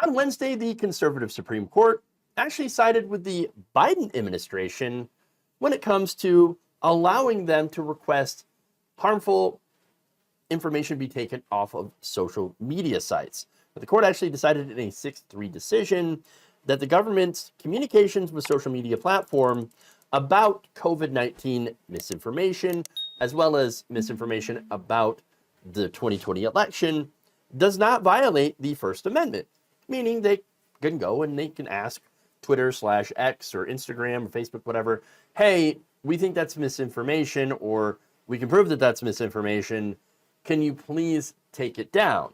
On Wednesday, the conservative Supreme Court actually sided with the Biden administration when it comes to allowing them to request harmful information be taken off of social media sites. But the court actually decided in a 6-3 decision that the government's communications with social media platform about COVID-19 misinformation, as well as misinformation about the 2020 election, does not violate the First Amendment, meaning they can go and they can ask Twitter/X or Instagram or Facebook, whatever, hey, we think that's misinformation, or we can prove that that's misinformation. Can you please take it down?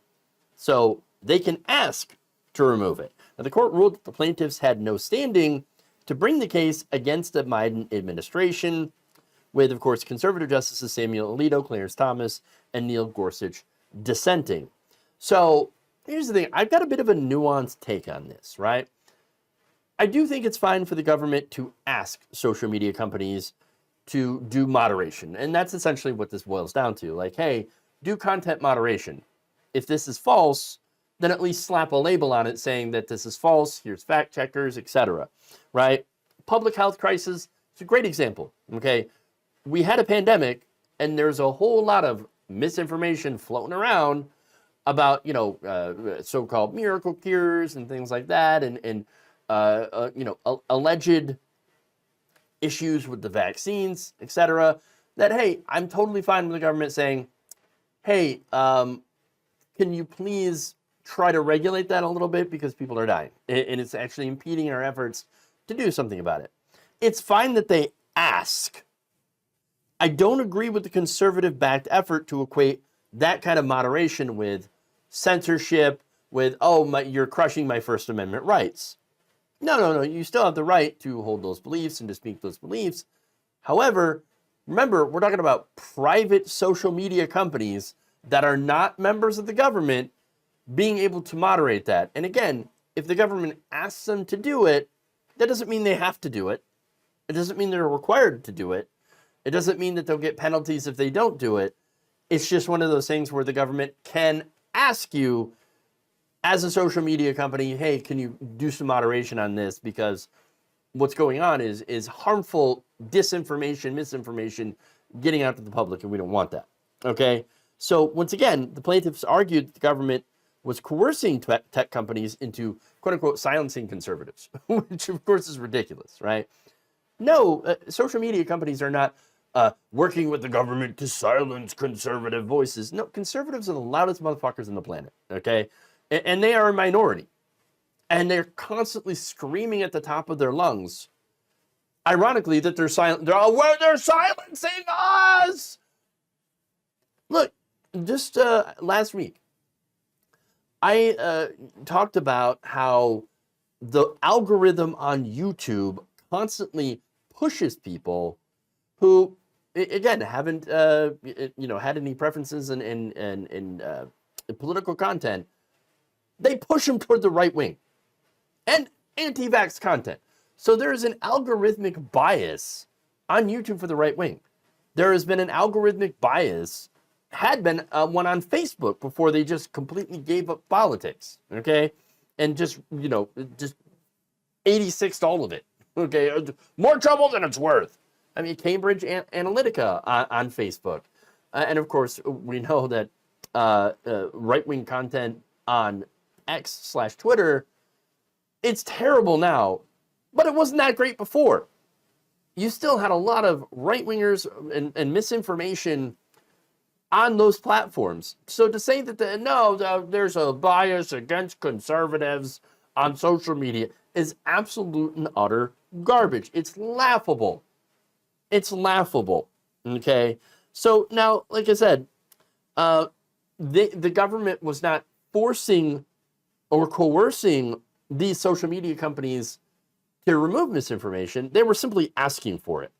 So they can ask to remove it. Now, the court ruled that the plaintiffs had no standing to bring the case against the Biden administration, with, of course, conservative justices Samuel Alito, Clarence Thomas, and Neil Gorsuch dissenting. So here's the thing. I've got a bit of a nuanced take on this, right? I do think it's fine for the government to ask social media companies to do moderation. And that's essentially what this boils down to. Like, hey, do content moderation. If this is false, then at least slap a label on it saying that this is false, here's fact checkers, etc. Right? Public health crisis, it's a great example. Okay, we had a pandemic and there's a whole lot of misinformation floating around about, so-called miracle cures and things like that, and alleged issues with the vaccines, etc. That, hey, I'm totally fine with the government saying, hey, can you please try to regulate that a little bit because people are dying, and it's actually impeding our efforts to do something about it. It's fine that they ask. I don't agree with the conservative-backed effort to equate that kind of moderation with censorship, with, you're crushing my First Amendment rights. No. You still have the right to hold those beliefs and to speak those beliefs. However, remember, we're talking about private social media companies that are not members of the government being able to moderate that. And again, if the government asks them to do it, that doesn't mean they have to do it. It doesn't mean they're required to do it. It doesn't mean that they'll get penalties if they don't do it. It's just one of those things where the government can ask you as a social media company, hey, can you do some moderation on this? Because what's going on is harmful disinformation, misinformation getting out to the public, and we don't want that. Okay? So once again, the plaintiffs argued that the government was coercing tech companies into, quote unquote, silencing conservatives, which of course is ridiculous, right? No, social media companies are not working with the government to silence conservative voices. No, conservatives are the loudest motherfuckers on the planet, okay? And they are a minority. And they're constantly screaming at the top of their lungs, ironically, that they're silencing us! Look, just last week, I talked about how the algorithm on YouTube constantly pushes people who, again, haven't had any preferences in political content. They push them toward the right wing and anti-vax content. So there is an algorithmic bias on YouTube for the right wing. There has been an algorithmic bias, had been one on Facebook before they just completely gave up politics, okay? And just 86'd all of it, okay? More trouble than it's worth. I mean, Cambridge Analytica on Facebook. And of course, we know that right-wing content on X/Twitter, it's terrible now, but it wasn't that great before. You still had a lot of right-wingers and misinformation on those platforms. So to say that there's a bias against conservatives on social media is absolute and utter garbage. It's laughable. It's laughable. Okay? So now, like I said, the government was not forcing or coercing these social media companies to remove misinformation. They were simply asking for it.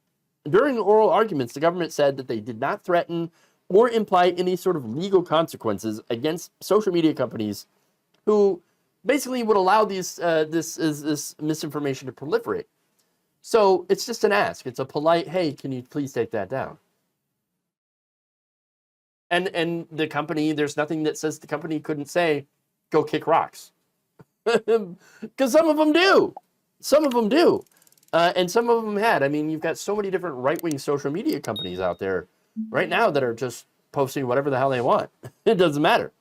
During the oral arguments, the government said that they did not threaten or imply any sort of legal consequences against social media companies who basically would allow this misinformation to proliferate. So it's just an ask. It's a polite, hey, can you please take that down? And the company, there's nothing that says the company couldn't say, go kick rocks. Because some of them do. Some of them do. And some of them had. I mean, you've got so many different right-wing social media companies out there right now that are just posting whatever the hell they want. It doesn't matter.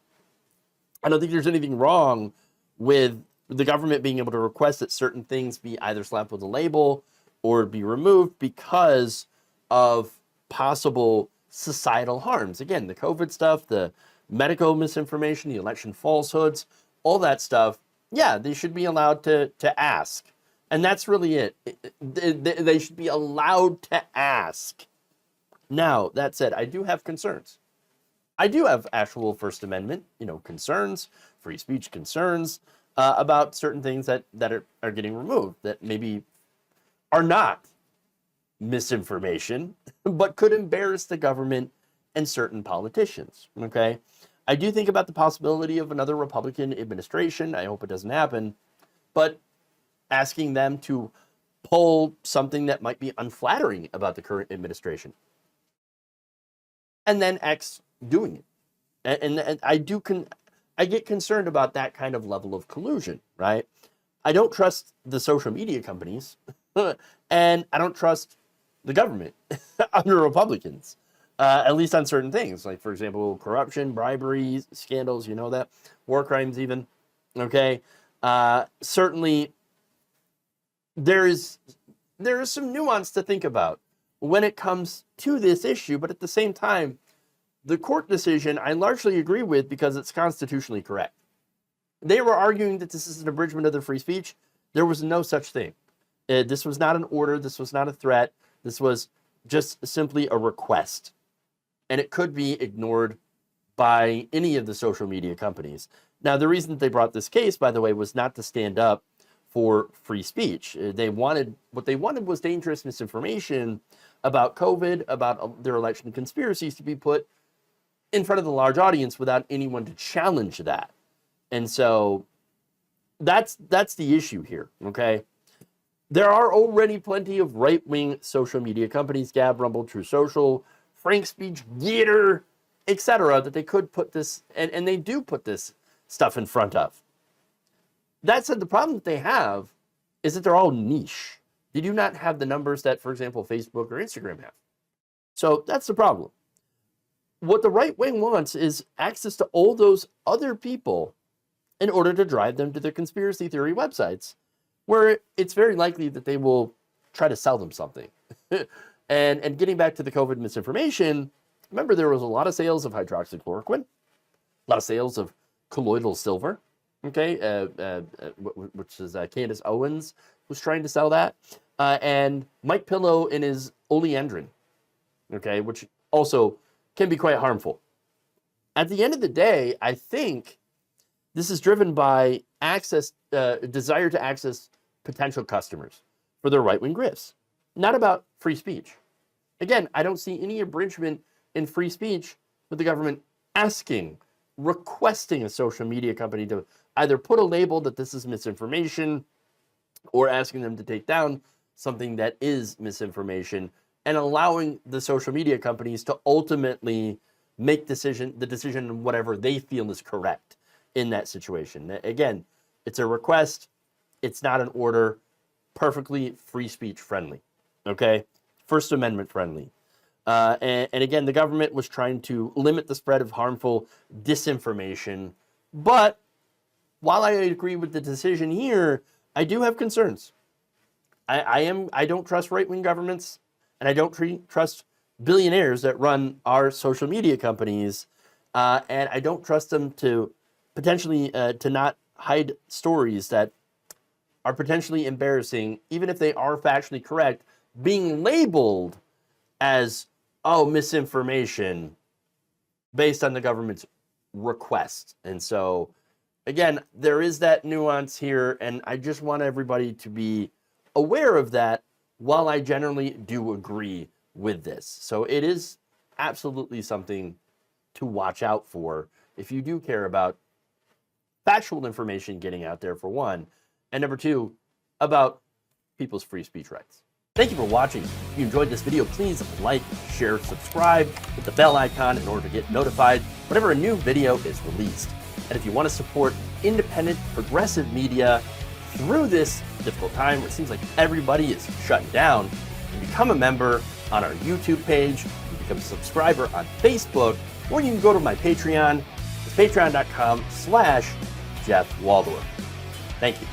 I don't think there's anything wrong with the government being able to request that certain things be either slapped with a label or be removed because of possible societal harms. Again, the COVID stuff, the medical misinformation, the election falsehoods, all that stuff, yeah, they should be allowed to ask. And that's really it. They should be allowed to ask. Now, that said, I do have concerns. I do have actual First Amendment, concerns, free speech concerns about certain things that are getting removed that maybe are not misinformation, but could embarrass the government and certain politicians, okay? I do think about the possibility of another Republican administration. I hope it doesn't happen, but asking them to pull something that might be unflattering about the current administration. And then X doing it. And I get concerned about that kind of level of collusion, right? I don't trust the social media companies, and I don't trust the government under Republicans, at least on certain things, like, for example, corruption, bribery, scandals, that, war crimes even, okay? Certainly, there is some nuance to think about when it comes to this issue, but at the same time, the court decision I largely agree with because it's constitutionally correct. They were arguing that this is an abridgment of their free speech. There was no such thing. This was not an order. This was not a threat. This was just simply a request. And it could be ignored by any of the social media companies. Now, the reason that they brought this case, by the way, was not to stand up for free speech. What they wanted was dangerous misinformation about COVID, about their election conspiracies to be put in front of the large audience without anyone to challenge that. And so that's the issue here, okay? There are already plenty of right-wing social media companies, Gab, Rumble, True Social, Frank Speech, Getter, etc., that they could put this, and they do put this stuff in front of. That said, the problem that they have is that they're all niche. They do not have the numbers that, for example, Facebook or Instagram have. So that's the problem. What the right wing wants is access to all those other people in order to drive them to their conspiracy theory websites, where it's very likely that they will try to sell them something. And getting back to the COVID misinformation, remember there was a lot of sales of hydroxychloroquine, a lot of sales of colloidal silver, okay, which is Candace Owens was trying to sell that, and Mike Pillow in his oleandrin, okay, which also can be quite harmful. At the end of the day, I think this is driven by desire to access potential customers for their right-wing grifts, not about free speech. Again, I don't see any abridgment in free speech with the government requesting a social media company to either put a label that this is misinformation or asking them to take down something that is misinformation, and allowing the social media companies to ultimately make the decision on whatever they feel is correct in that situation. Again, it's a request. It's not an order. Perfectly free speech friendly, okay? First Amendment friendly. And again, the government was trying to limit the spread of harmful disinformation. But while I agree with the decision here, I do have concerns. I don't trust right-wing governments, and I don't trust billionaires that run our social media companies, and I don't trust them to potentially to not hide stories that are potentially embarrassing, even if they are factually correct, being labeled as, misinformation based on the government's request. And so, again, there is that nuance here, and I just want everybody to be aware of that, while I generally do agree with this. So it is absolutely something to watch out for if you do care about factual information getting out there, for one, and number two, about people's free speech rights. Thank you for watching. If you enjoyed this video, please like, share, subscribe, hit the bell icon in order to get notified whenever a new video is released. And if you want to support independent, progressive media through this difficult time where it seems like everybody is shutting down, you can become a member on our YouTube page, you can become a subscriber on Facebook, or you can go to my Patreon. It's patreon.com/Jeff Waldorf. Thank you.